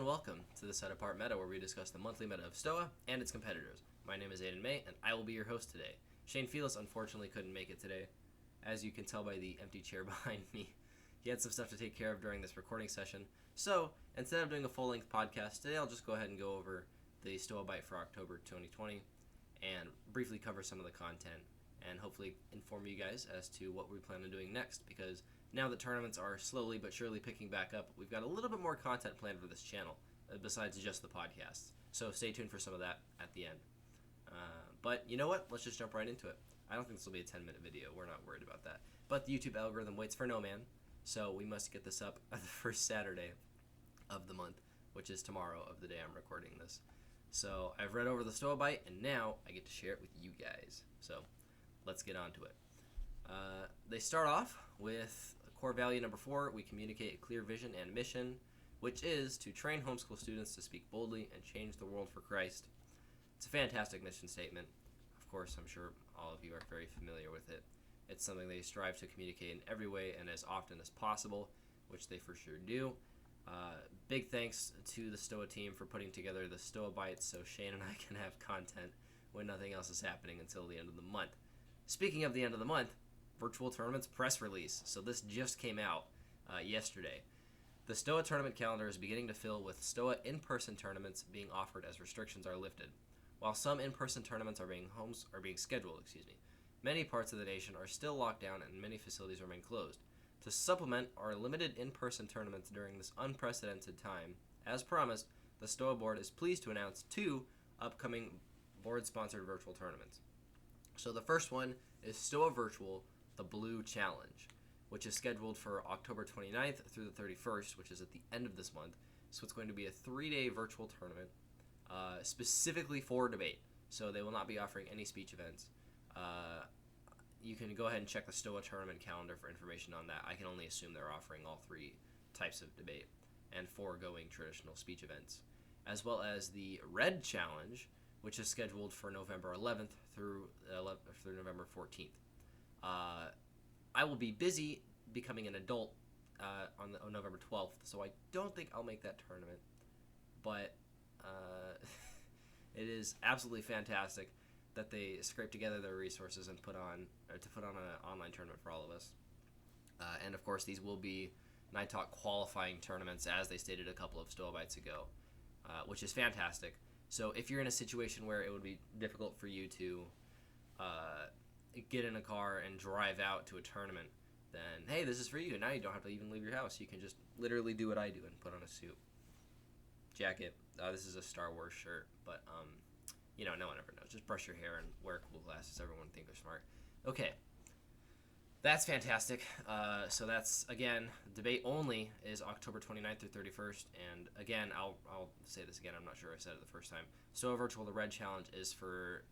and welcome to the Set Apart Meta, where we discuss the monthly meta of Stoa and its competitors. My name is Aiden May, and I will be your host today. Shane Felix unfortunately couldn't make it today, as you can tell by the empty chair behind me. He had some stuff to take care of during this recording session, so instead of doing a full-length podcast today, I'll just go ahead and go over the StoaByte for October 2020 and briefly cover some of the content and hopefully inform you guys as to what we plan on doing next, because now that tournaments are slowly but surely picking back up, we've got a little bit more content planned for this channel, besides just the podcasts. So stay tuned for some of that at the end. But you know what? Let's just jump right into it. I don't think this will be a 10-minute video. We're not worried about that. But the YouTube algorithm waits for no man, so we must get this up the first Saturday of the month, which is tomorrow of the day I'm recording this. So I've read over the StoaByte, and now I get to share it with you guys. So let's get on to it. They start off with core value number 4. We communicate a clear vision and mission, which is to train homeschool students to speak boldly and change the world for Christ. It's a fantastic mission statement. Of course, I'm sure all of you are very familiar with it. It's something they strive to communicate in every way and as often as possible, which they for sure do. Big thanks to the Stoa team for putting together the StoaByte so Shane and I can have content when nothing else is happening until the end of the month. Speaking of the end of the month, Virtual Tournaments press release. So this just came out yesterday. The Stoa tournament calendar is beginning to fill with Stoa in-person tournaments being offered as restrictions are lifted. While some in-person tournaments are being scheduled, many parts of the nation are still locked down and many facilities remain closed. To supplement our limited in-person tournaments during this unprecedented time, as promised, the Stoa board is pleased to announce 2 upcoming board-sponsored virtual tournaments. So the first one is Stoa Virtual, the Blue Challenge, which is scheduled for October 29th through the 31st, which is at the end of this month. So it's going to be a 3-day virtual tournament specifically for debate. So they will not be offering any speech events. You can go ahead and check the Stoa tournament calendar for information on that. I can only assume they're offering all 3 types of debate and foregoing traditional speech events, as well as the Red Challenge, which is scheduled for November 11th through November 14th. I will be busy becoming an adult on November 12th, so I don't think I'll make that tournament. But it is absolutely fantastic that they scrape together their resources and put on an online tournament for all of us. And of course, these will be Night Talk qualifying tournaments, as they stated a couple of StoaBytes ago, which is fantastic. So if you're in a situation where it would be difficult for you to get in a car and drive out to a tournament, then hey, this is for you. Now you don't have to even leave your house. You can just literally do what I do and put on a suit, jacket. This is a Star Wars shirt, but no one ever knows. Just brush your hair and wear cool glasses. Everyone think they're smart. Okay, that's fantastic. So that's, again, debate only is October 29th through 31st. And again, I'll say this again. I'm not sure I said it the first time. Stoa Virtual, the Red Challenge, is for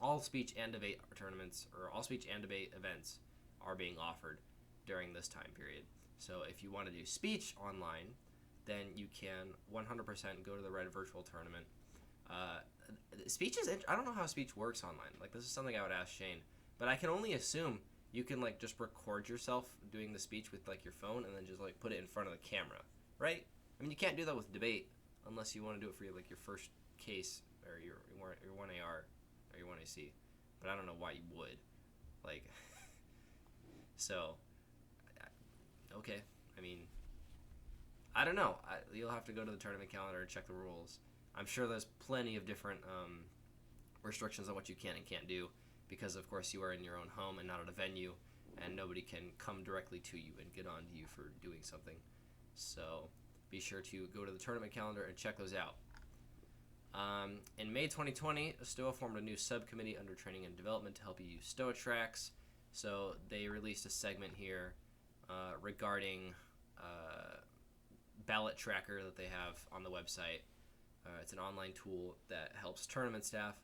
all speech and debate tournaments, or all speech and debate events are being offered during this time period. So if you want to do speech online, then you can 100% go to the Red Virtual Tournament. Speech is I don't know how speech works online. Like, this is something I would ask Shane, but I can only assume you can just record yourself doing the speech with your phone and then just put it in front of the camera, right? I mean, you can't do that with debate unless you want to do it for your first case or your 1AR or your 1AC, but I don't know why you would. So okay, I mean, I don't know. You'll have to go to the tournament calendar and check the rules. I'm sure there's plenty of different restrictions on what you can and can't do, because of course you are in your own home and not at a venue, and nobody can come directly to you and get on to you for doing something. So be sure to go to the tournament calendar and check those out. In May 2020, Stoa formed a new subcommittee under training and development to help you use Stoa tracks. So they released a segment here regarding ballot tracker that they have on the website. It's an online tool that helps tournament staff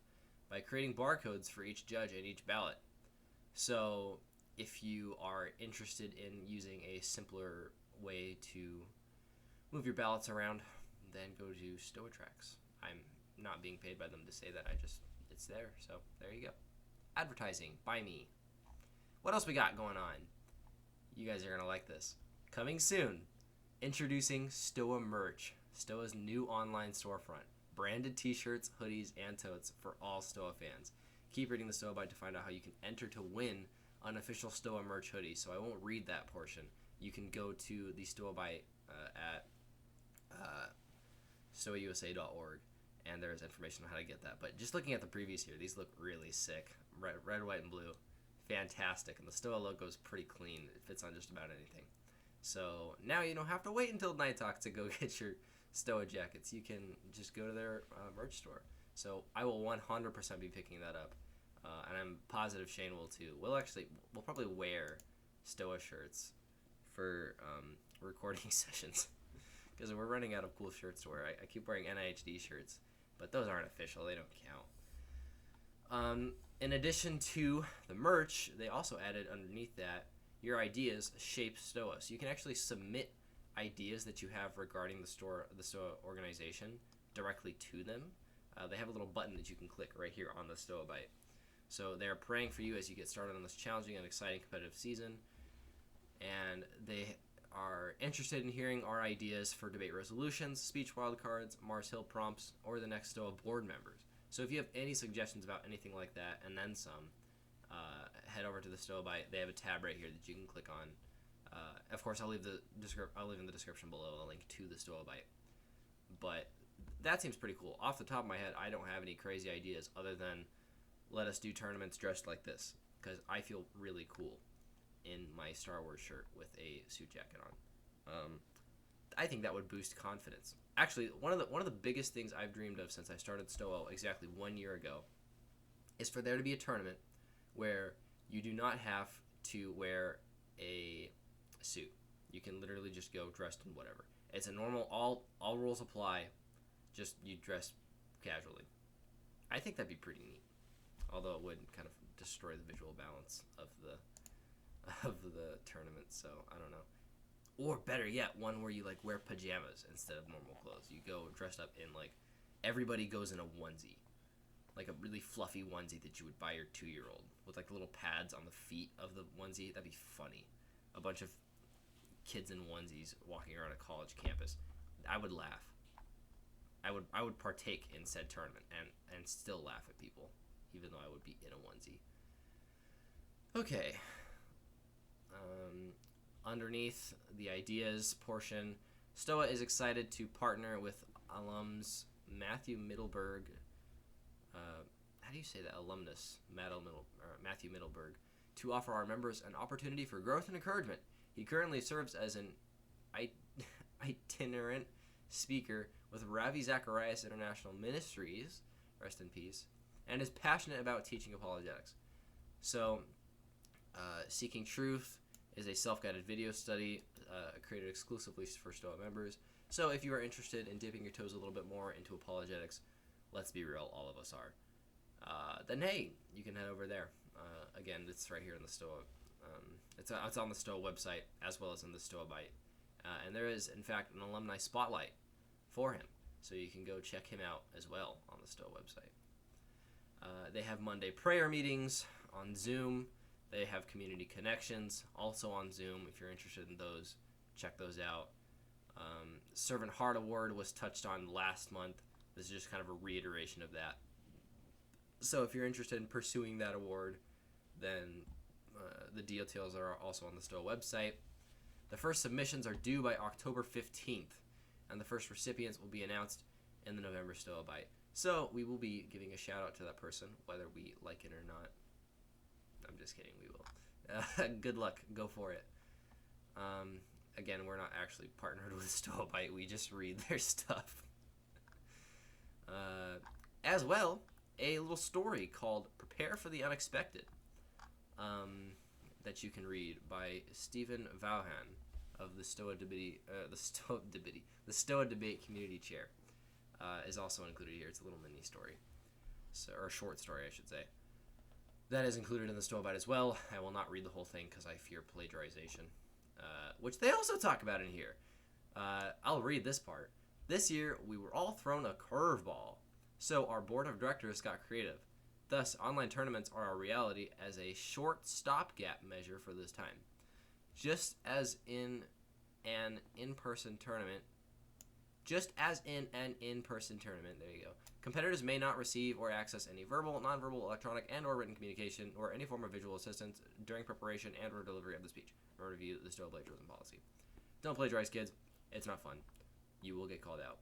by creating barcodes for each judge and each ballot. So if you are interested in using a simpler way to move your ballots around, then go to Stoa Tracks. I'm not being paid by them to say that. It's there. So there you go. Advertising by me. What else we got going on? You guys are going to like this. Coming soon, Introducing Stoa merch, Stoa's new online storefront. Branded t-shirts, hoodies, and totes for all Stoa fans. Keep reading the StoaByte to find out how you can enter to win unofficial Stoa merch hoodie. So I won't read that portion. You can go to the StoaByte at StoaUSA.org, and there's information on how to get that. But just looking at the previews here, these look really sick. Red, white, and blue. Fantastic. And the Stoa logo is pretty clean. It fits on just about anything. So now you don't have to wait until Night Talk to go get your Stoa jackets. You can just go to their merch store. So I will 100% be picking that up. And I'm positive Shane will too. We'll probably wear Stoa shirts for recording sessions. Because we're running out of cool shirts to wear. I keep wearing NIHD shirts, but those aren't official. They don't count. In addition to the merch, they also added underneath that, your ideas shape Stoa. So you can actually submit ideas that you have regarding the Stoa organization directly to them. They have a little button that you can click right here on the StoaByte. So they're praying for you as you get started on this challenging and exciting competitive season. And they are interested in hearing our ideas for debate resolutions, speech wildcards, Mars Hill prompts, or the next Stoa board members. So if you have any suggestions about anything like that, and then some, head over to the StoaByte. They have a tab right here that you can click on. Of course, I'll leave in the description below a link to the StoaByte. But that seems pretty cool. Off the top of my head, I don't have any crazy ideas other than let us do tournaments dressed like this, because I feel really cool in my Star Wars shirt with a suit jacket on. I think that would boost confidence. Actually, one of the biggest things I've dreamed of since I started Stoa exactly 1 year ago is for there to be a tournament where you do not have to wear a suit. You can literally just go dressed in whatever. It's a normal, all rules apply, just you dress casually. I think that'd be pretty neat. Although it would kind of destroy the visual balance of the tournament, so I don't know. Or better yet, one where you like wear pajamas instead of normal clothes. You go dressed up in like, everybody goes in a onesie. Like a really fluffy onesie that you would buy your 2-year-old with like little pads on the feet of the onesie. That'd be funny. A bunch of kids in onesies walking around a college campus. I would laugh. I would partake in said tournament and still laugh at people, even though I would be in a onesie. Okay. Underneath the ideas portion, Stoa is excited to partner with alums Matthew Middleburg. How do you say that? Alumnus Matthew Middleburg, to offer our members an opportunity for growth and encouragement. He currently serves as an itinerant speaker with Ravi Zacharias International Ministries, rest in peace, and is passionate about teaching apologetics. So, Seeking Truth is a self-guided video study created exclusively for Stoa members. So if you are interested in dipping your toes a little bit more into apologetics, let's be real, all of us are, then hey, you can head over there. Again, it's right here in the Stoa. It's on the Stoa website as well as in the StoaByte. And there is, in fact, an alumni spotlight for him. So you can go check him out as well on the Stoa website. They have Monday prayer meetings on Zoom. They have community connections also on Zoom. If you're interested in those, check those out. Servant Heart Award was touched on last month. This is just kind of a reiteration of that. So if you're interested in pursuing that award, then the details are also on the Stoa website. The first submissions are due by October 15th, and the first recipients will be announced in the November StoaByte. So we will be giving a shout out to that person, whether we like it or not. I'm just kidding, we will. Good luck, go for it. Again, we're not actually partnered with StoaByte, we just read their stuff. As well, a little story called Prepare for the Unexpected, that you can read by Stephen Vauhan of the Stoa Debate, the Stoa Debate Community Chair, is also included here. It's a little mini story, or a short story, I should say. That is included in the StoaByte as well. I will not read the whole thing because I fear plagiarization, which they also talk about in here. I'll read this part. This year, we were all thrown a curveball, so our board of directors got creative. Thus, online tournaments are a reality as a short stopgap measure for this time. Just as in an in-person tournament, just as in an in-person tournament, there you go, competitors may not receive or access any verbal, nonverbal, electronic, and or written communication or any form of visual assistance during preparation and or delivery of the speech. Or review the StoaByte plagiarism policy. Don't plagiarize, kids. It's not fun. You will get called out.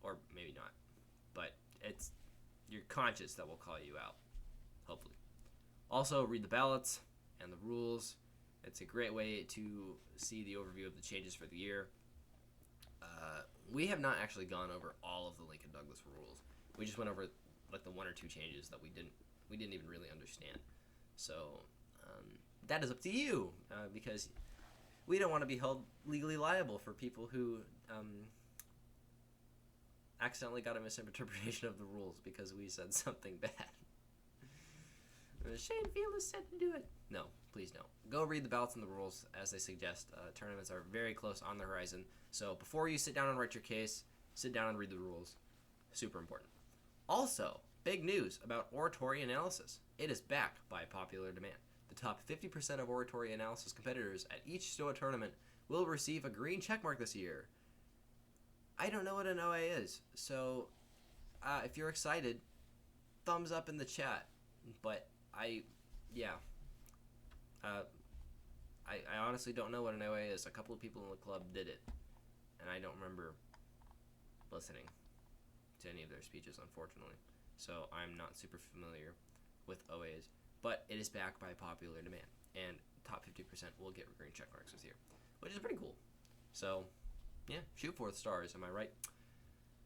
Or maybe not. But it's your conscience that will call you out. Hopefully. Also, read the ballots and the rules. It's a great way to see the overview of the changes for the year. We have not actually gone over all of the Lincoln Douglas rules. We just went over like the one or two changes that we didn't even really understand. So that is up to you, because we don't want to be held legally liable for people who accidentally got a misinterpretation of the rules because we said something bad. Shane Field said to do it. No, please don't. Go read the ballots and the rules as they suggest. Tournaments are very close on the horizon. So before you sit down and write your case, sit down and read the rules. Super important. Also, big news about oratory analysis. It is back by popular demand. The top 50% of oratory analysis competitors at each STOA tournament will receive a green checkmark this year. I don't know what an OA is, so if you're excited, thumbs up in the chat. But I honestly don't know what an OA is. A couple of people in the club did it, and I don't remember listening to any of their speeches, unfortunately. So I'm not super familiar with OAs, but it is back by popular demand, and top 50% will get green check marks this year, which is pretty cool. So, yeah, shoot for the stars, am I right?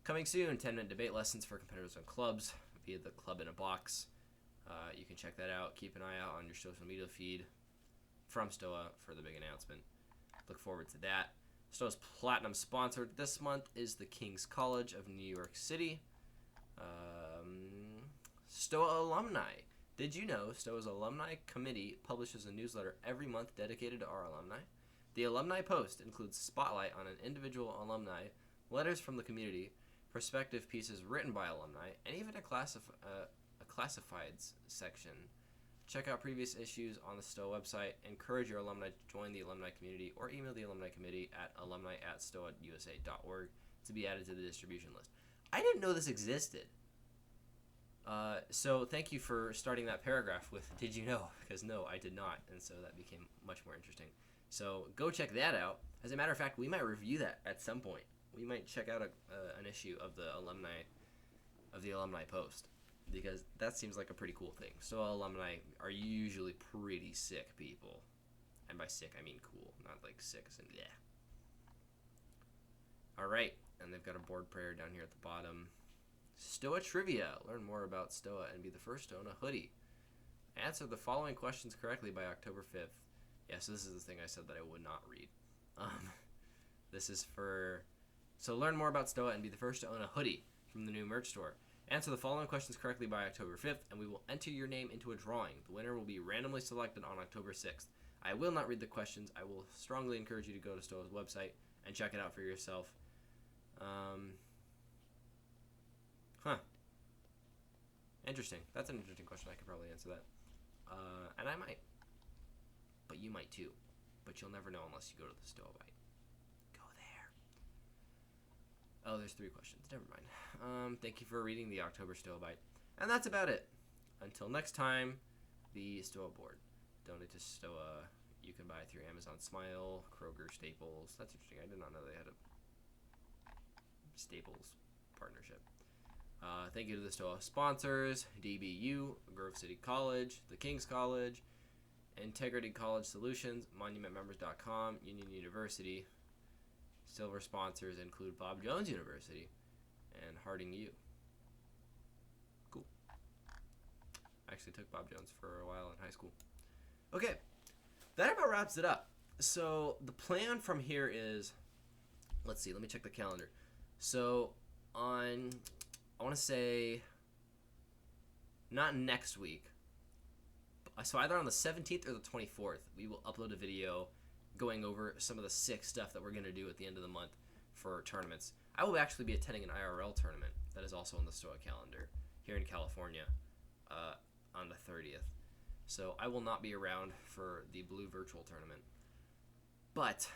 Coming soon, 10-minute debate lessons for competitors and clubs via the Club in a Box. You can check that out. Keep an eye out on your social media feed from STOA for the big announcement. Look forward to that. STOA's platinum sponsor this month is the King's College of New York City. STOA alumni. Did you know STOA's alumni committee publishes a newsletter every month dedicated to our alumni? The alumni post includes spotlight on an individual alumni, letters from the community, perspective pieces written by alumni, and even a classifieds section. Check out previous issues on the STOA website. Encourage your alumni to join the alumni community or email the alumni committee at alumni@stoausa.org to be added to the distribution list. I didn't know this existed. So thank you for starting that paragraph with, did you know? Because no, I did not. And so that became much more interesting. So go check that out. As a matter of fact, we might review that at some point. We might check out an issue of the alumni post, because that seems like a pretty cool thing. So alumni are usually pretty sick people. And by sick, I mean cool, not like sick as in yeah. All right, and they've got a board prayer down here at the bottom. STOA trivia. Learn more about STOA and be the first to own a hoodie. Answer the following questions correctly by October 5th. Yeah, so this is the thing I said that I would not read. This is for... So learn more about STOA and be the first to own a hoodie from the new merch store. Answer the following questions correctly by October 5th, and we will enter your name into a drawing. The winner will be randomly selected on October 6th. I will not read the questions. I will strongly encourage you to go to STOA's website and check it out for yourself. Interesting. That's an interesting question. I could probably answer that. And I might. But you might too. But you'll never know unless you go to the StoaByte. Go there. Oh, there's 3 questions. Never mind. Thank you for reading the October StoaByte. And that's about it. Until next time, the STOA board. Donate to STOA. You can buy through Amazon Smile, Kroger, Staples. That's interesting. I did not know they had a Staples partnership. Thank you to the STOA sponsors, DBU, Grove City College, the King's College, Integrity College Solutions, MonumentMembers.com, Union University. Silver sponsors include Bob Jones University and Harding U. Cool. I actually took Bob Jones for a while in high school. Okay, that about wraps it up. So the plan from here is, let's see, let me check the calendar. So on, I want to say, not next week, so either on the 17th or the 24th, we will upload a video going over some of the sick stuff that we're going to do at the end of the month for tournaments. I will actually be attending an IRL tournament that is also on the STOA calendar here in California on the 30th. So I will not be around for the Blue Virtual Tournament. But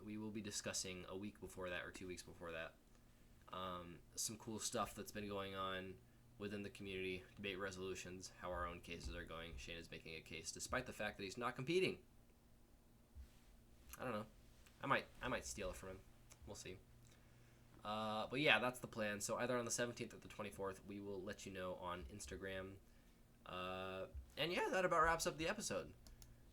we will be discussing a week before that or 2 weeks before that some cool stuff that's been going on within the community, debate resolutions, how our own cases are going. Shane is making a case despite the fact that he's not competing. I don't know. I might steal it from him. We'll see. But yeah, that's the plan. So either on the 17th or the 24th, we will let you know on Instagram. And yeah, that about wraps up the episode.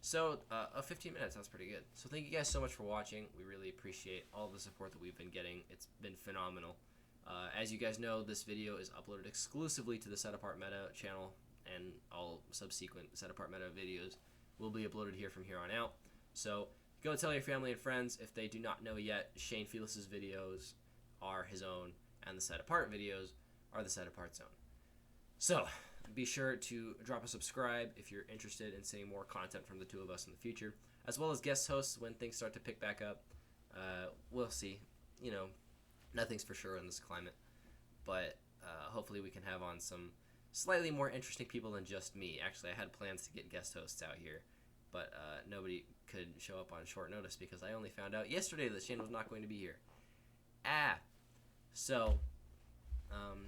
So 15 minutes, that's pretty good. So thank you guys so much for watching. We really appreciate all the support that we've been getting. It's been phenomenal. As you guys know, this video is uploaded exclusively to the Set Apart Meta channel, and all subsequent Set Apart Meta videos will be uploaded here from here on out. So go tell your family and friends. If they do not know yet, Shane Felis's videos are his own, and the Set Apart videos are the Set Apart's own. So be sure to drop a subscribe if you're interested in seeing more content from the two of us in the future, as well as guest hosts when things start to pick back up. We'll see. You know, nothing's for sure in this climate, but hopefully we can have on some slightly more interesting people than just me. Actually, I had plans to get guest hosts out here, but nobody could show up on short notice because I only found out yesterday that Shane was not going to be here. So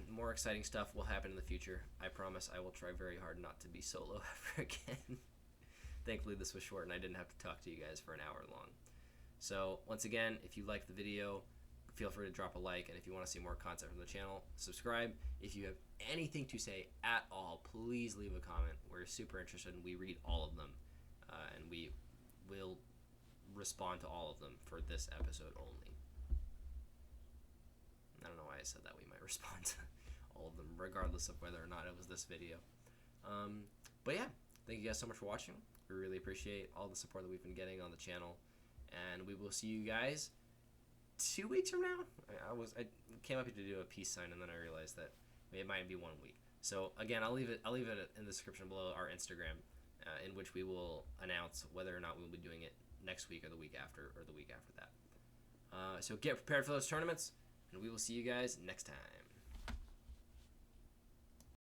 more exciting stuff will happen in the future. I promise I will try very hard not to be solo ever again. Thankfully this was short and I didn't have to talk to you guys for an hour long. So once again, if you liked the video, feel free to drop a like, and if you want to see more content from the channel, subscribe. If you have anything to say at all, please leave a comment. We're super interested and we read all of them, and we will respond to all of them for this episode only. I don't know why I said that. We might respond to all of them regardless of whether or not it was this video. But yeah, thank you guys so much for watching. We really appreciate all the support that we've been getting on the channel, and we will see you guys 2 weeks from now. I came up here to do a peace sign, and then I realized that it might be 1 week. So again, I'll leave it in the description below, our Instagram, in which we will announce whether or not we'll be doing it next week or the week after or the week after that. So get prepared for those tournaments, and we will see you guys next time.